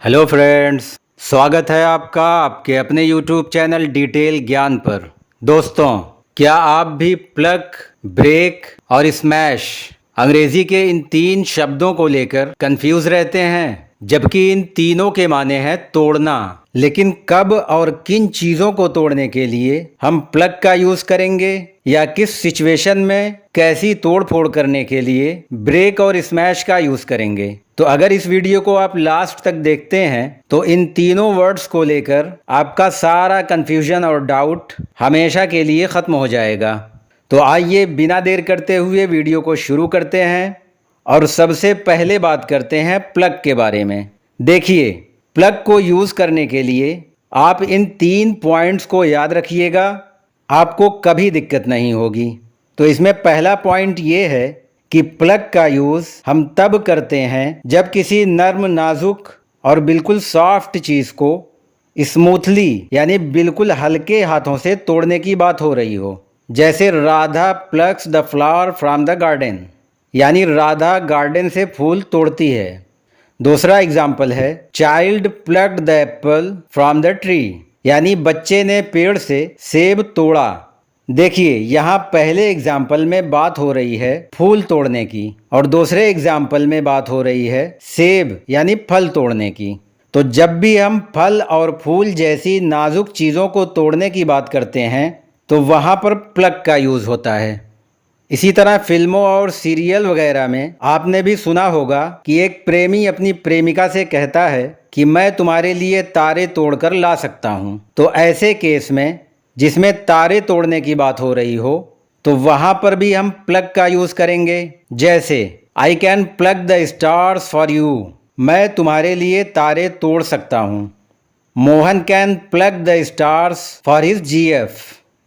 Hello friends, स्वागत है आपका आपके अपने यूट्यूब चैनल डिटेल ज्ञान पर। दोस्तों, क्या आप भी प्लग, ब्रेक और स्मैश अंग्रेजी के इन तीन शब्दों को लेकर कंफ्यूज रहते हैं? जबकि इन तीनों के माने हैं तोड़ना। लेकिन कब और किन चीज़ों को तोड़ने के लिए हम प्लग का यूज़ करेंगे या किस सिचुएशन में कैसी तोड़ फोड़ करने के लिए ब्रेक और स्मैश का यूज़ करेंगे? तो अगर इस वीडियो को आप लास्ट तक देखते हैं तो इन तीनों वर्ड्स को लेकर आपका सारा कंफ्यूजन और डाउट हमेशा के लिए ख़त्म हो जाएगा। तो आइए बिना देर करते हुए वीडियो को शुरू करते हैं और सबसे पहले बात करते हैं प्लग के बारे में। देखिए, प्लग को यूज़ करने के लिए आप इन तीन पॉइंट्स को याद रखिएगा, आपको कभी दिक्कत नहीं होगी। तो इसमें पहला पॉइंट ये है कि प्लग का यूज़ हम तब करते हैं जब किसी नर्म, नाजुक और बिल्कुल सॉफ्ट चीज़ को स्मूथली यानी बिल्कुल हल्के हाथों से तोड़ने की बात हो रही हो। जैसे Radha plugs the flower from the garden, यानी राधा गार्डन से फूल तोड़ती है। दूसरा एग्जाम्पल है child plucked the apple from the tree, यानी बच्चे ने पेड़ से सेब तोड़ा। देखिए, यहाँ पहले एग्जाम्पल में बात हो रही है फूल तोड़ने की और दूसरे एग्जाम्पल में बात हो रही है सेब यानी फल तोड़ने की। तो जब भी हम फल और फूल जैसी नाजुक चीज़ों को तोड़ने की बात करते हैं तो वहाँ पर प्लग का यूज़ होता है। इसी तरह फिल्मों और सीरियल वगैरह में आपने भी सुना होगा कि एक प्रेमी अपनी प्रेमिका से कहता है कि मैं तुम्हारे लिए तारे तोड़कर ला सकता हूँ। तो ऐसे केस में जिसमें तारे तोड़ने की बात हो रही हो तो वहाँ पर भी हम प्लग का यूज़ करेंगे। जैसे I can plug the stars for you, मैं तुम्हारे लिए तारे तोड़ सकता हूँ। Mohan can plug the stars for his GF,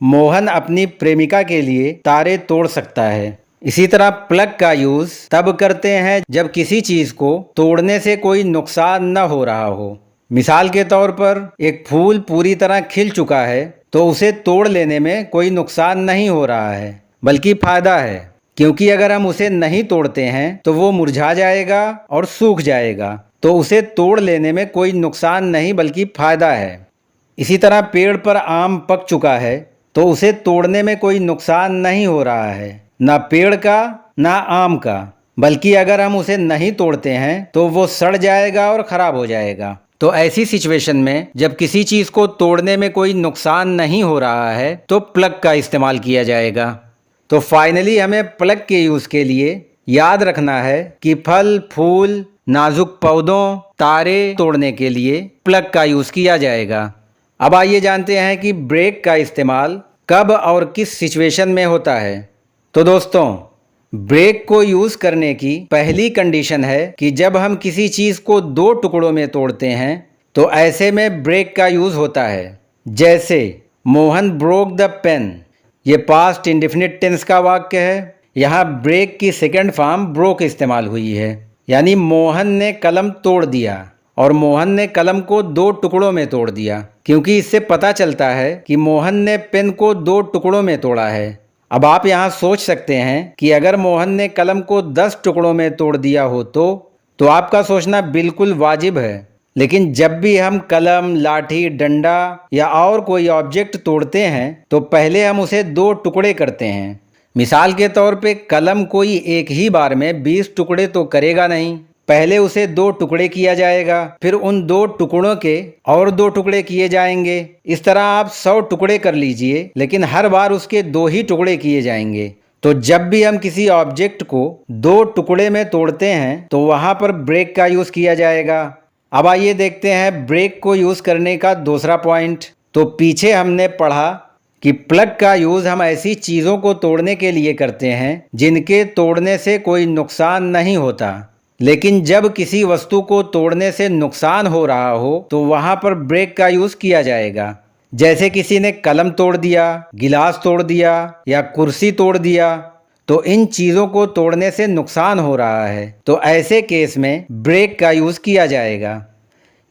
Mohan अपनी प्रेमिका के लिए तारे तोड़ सकता है। इसी तरह प्लग का यूज़ तब करते हैं जब किसी चीज़ को तोड़ने से कोई नुकसान न हो रहा हो। मिसाल के तौर पर एक फूल पूरी तरह खिल चुका है तो उसे तोड़ लेने में कोई नुकसान नहीं हो रहा है बल्कि फ़ायदा है, क्योंकि अगर हम उसे नहीं तोड़ते हैं तो वो मुरझा जाएगा और सूख जाएगा। तो उसे तोड़ लेने में कोई नुकसान नहीं बल्कि फ़ायदा है। इसी तरह पेड़ पर आम पक चुका है तो उसे तोड़ने में कोई नुकसान नहीं हो रहा है, ना पेड़ का ना आम का, बल्कि अगर हम उसे नहीं तोड़ते हैं तो वो सड़ जाएगा और ख़राब हो जाएगा। तो ऐसी सिचुएशन में जब किसी चीज़ को तोड़ने में कोई नुकसान नहीं हो रहा है तो प्लग का इस्तेमाल किया जाएगा। तो फाइनली हमें प्लग के यूज़ के लिए याद रखना है कि फल, फूल, नाजुक पौधों, तारे तोड़ने के लिए प्लग का यूज़ किया जाएगा। अब आइए जानते हैं कि ब्रेक का इस्तेमाल कब और किस सिचुएशन में होता है। तो दोस्तों, ब्रेक को यूज़ करने की पहली कंडीशन है कि जब हम किसी चीज़ को दो टुकड़ों में तोड़ते हैं तो ऐसे में ब्रेक का यूज़ होता है। जैसे मोहन ब्रोक द पेन, ये पास्ट इंडेफिनिट टेंस का वाक्य है। यहाँ ब्रेक की सेकंड फॉर्म ब्रोक इस्तेमाल हुई है, यानी मोहन ने कलम तोड़ दिया और मोहन ने कलम को दो टुकड़ों में तोड़ दिया, क्योंकि इससे पता चलता है कि मोहन ने पेन को दो टुकड़ों में तोड़ा है। अब आप यहाँ सोच सकते हैं कि अगर मोहन ने कलम को 10 टुकड़ों में तोड़ दिया हो तो आपका सोचना बिल्कुल वाजिब है। लेकिन जब भी हम कलम, लाठी, डंडा या और कोई ऑब्जेक्ट तोड़ते हैं तो पहले हम उसे दो टुकड़े करते हैं। मिसाल के तौर पे कलम कोई एक ही बार में 20 टुकड़े तो करेगा नहीं, पहले उसे दो टुकड़े किया जाएगा, फिर उन दो टुकड़ों के और दो टुकड़े किए जाएंगे। इस तरह आप 100 टुकड़े कर लीजिए, लेकिन हर बार उसके दो ही टुकड़े किए जाएंगे। तो जब भी हम किसी ऑब्जेक्ट को दो टुकड़े में तोड़ते हैं तो वहाँ पर ब्रेक का यूज़ किया जाएगा। अब आइए देखते हैं ब्रेक को यूज़ करने का दूसरा पॉइंट। तो पीछे हमने पढ़ा कि प्लग का यूज़ हम ऐसी चीज़ों को तोड़ने के लिए करते हैं जिनके तोड़ने से कोई नुकसान नहीं होता। लेकिन जब किसी वस्तु को तोड़ने से नुकसान हो रहा हो तो वहाँ पर ब्रेक का यूज़ किया जाएगा। जैसे किसी ने कलम तोड़ दिया, गिलास तोड़ दिया या कुर्सी तोड़ दिया, तो इन चीज़ों को तोड़ने से नुकसान हो रहा है, तो ऐसे केस में ब्रेक का यूज़ किया जाएगा।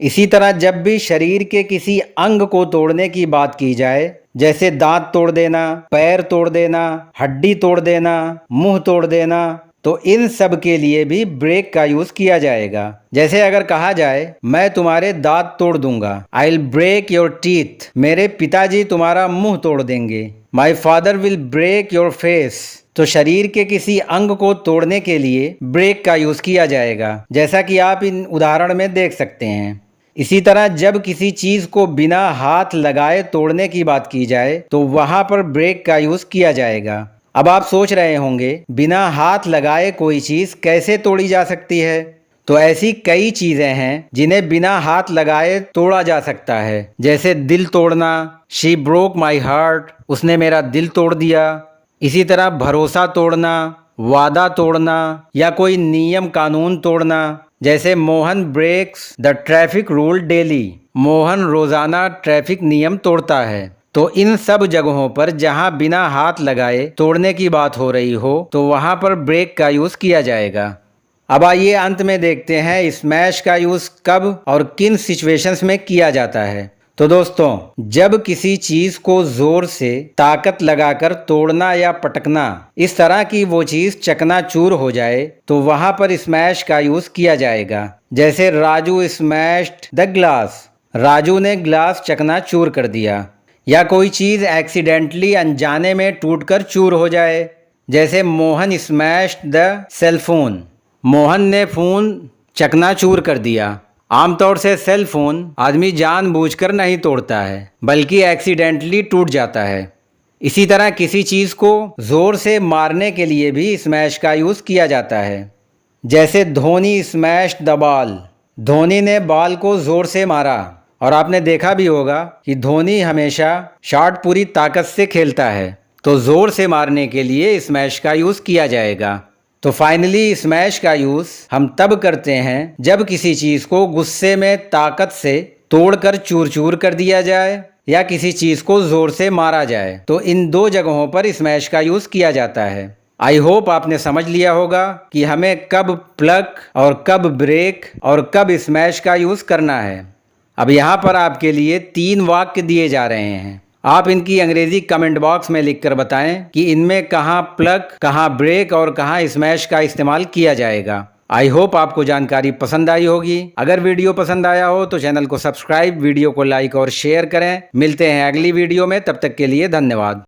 इसी तरह जब भी शरीर के किसी अंग को तोड़ने की बात की जाए, जैसे दांत तोड़ देना, पैर तोड़ देना, हड्डी तोड़ देना, मुंह तोड़ देना, तो इन सब के लिए भी ब्रेक का यूज किया जाएगा। जैसे अगर कहा जाए मैं तुम्हारे दांत तोड़ दूंगा, I will break your teeth, मेरे पिताजी तुम्हारा मुंह तोड़ देंगे, my father will break your face, तो शरीर के किसी अंग को तोड़ने के लिए ब्रेक का यूज किया जाएगा, जैसा कि आप इन उदाहरण में देख सकते हैं। इसी तरह जब किसी चीज को बिना हाथ लगाए तोड़ने की बात की जाए तो वहां पर ब्रेक का यूज किया जाएगा। अब आप सोच रहे होंगे बिना हाथ लगाए कोई चीज कैसे तोड़ी जा सकती है? तो ऐसी कई चीजें हैं जिन्हें बिना हाथ लगाए तोड़ा जा सकता है, जैसे दिल तोड़ना, शी ब्रोक माई हार्ट, उसने मेरा दिल तोड़ दिया। इसी तरह भरोसा तोड़ना, वादा तोड़ना, या कोई नियम कानून तोड़ना, जैसे Mohan breaks the traffic rule daily, Mohan रोजाना ट्रैफिक नियम तोड़ता है। तो इन सब जगहों पर जहां बिना हाथ लगाए तोड़ने की बात हो रही हो तो वहां पर ब्रेक का यूज किया जाएगा। अब आइए अंत में देखते हैं स्मैश का यूज कब और किन सिचुएशंस में किया जाता है। तो दोस्तों, जब किसी चीज को जोर से ताकत लगाकर तोड़ना या पटकना, इस तरह की वो चीज चकनाचूर हो जाए तो वहां पर स्मैश का यूज किया जाएगा। जैसे Raju smashed the glass, Raju ने ग्लास चकनाचूर कर दिया। या कोई चीज एक्सीडेंटली अनजाने में टूटकर चूर हो जाए, जैसे Mohan smashed the cell phone, Mohan ने फोन चकनाचूर कर दिया। आमतौर से सेल फोन आदमी जानबूझकर नहीं तोड़ता है बल्कि एक्सीडेंटली टूट जाता है। इसी तरह किसी चीज को जोर से मारने के लिए भी स्मैश का यूज किया जाता है। जैसे Dhoni smashed the ball, Dhoni ने बॉल को जोर से मारा। और आपने देखा भी होगा कि धोनी हमेशा शॉट पूरी ताकत से खेलता है, तो जोर से मारने के लिए स्मैश का यूज किया जाएगा। तो फाइनली स्मैश का यूज हम तब करते हैं जब किसी चीज को गुस्से में ताकत से तोड़कर चूर चूर कर दिया जाए या किसी चीज को जोर से मारा जाए। तो इन दो जगहों पर स्मैश का यूज किया जाता है। आई होप आपने समझ लिया होगा कि हमें कब प्लग और कब ब्रेक और कब स्मैश का यूज करना है। अब यहाँ पर आपके लिए 3 वाक्य दिए जा रहे हैं। आप इनकी अंग्रेजी कमेंट बॉक्स में लिखकर बताएं कि इनमें कहाँ प्लग, कहाँ ब्रेक और कहाँ स्मैश का इस्तेमाल किया जाएगा। आई होप आपको जानकारी पसंद आई होगी। अगर वीडियो पसंद आया हो तो चैनल को सब्सक्राइब, वीडियो को लाइक और शेयर करें। मिलते हैं अगली वीडियो में, तब तक के लिए धन्यवाद।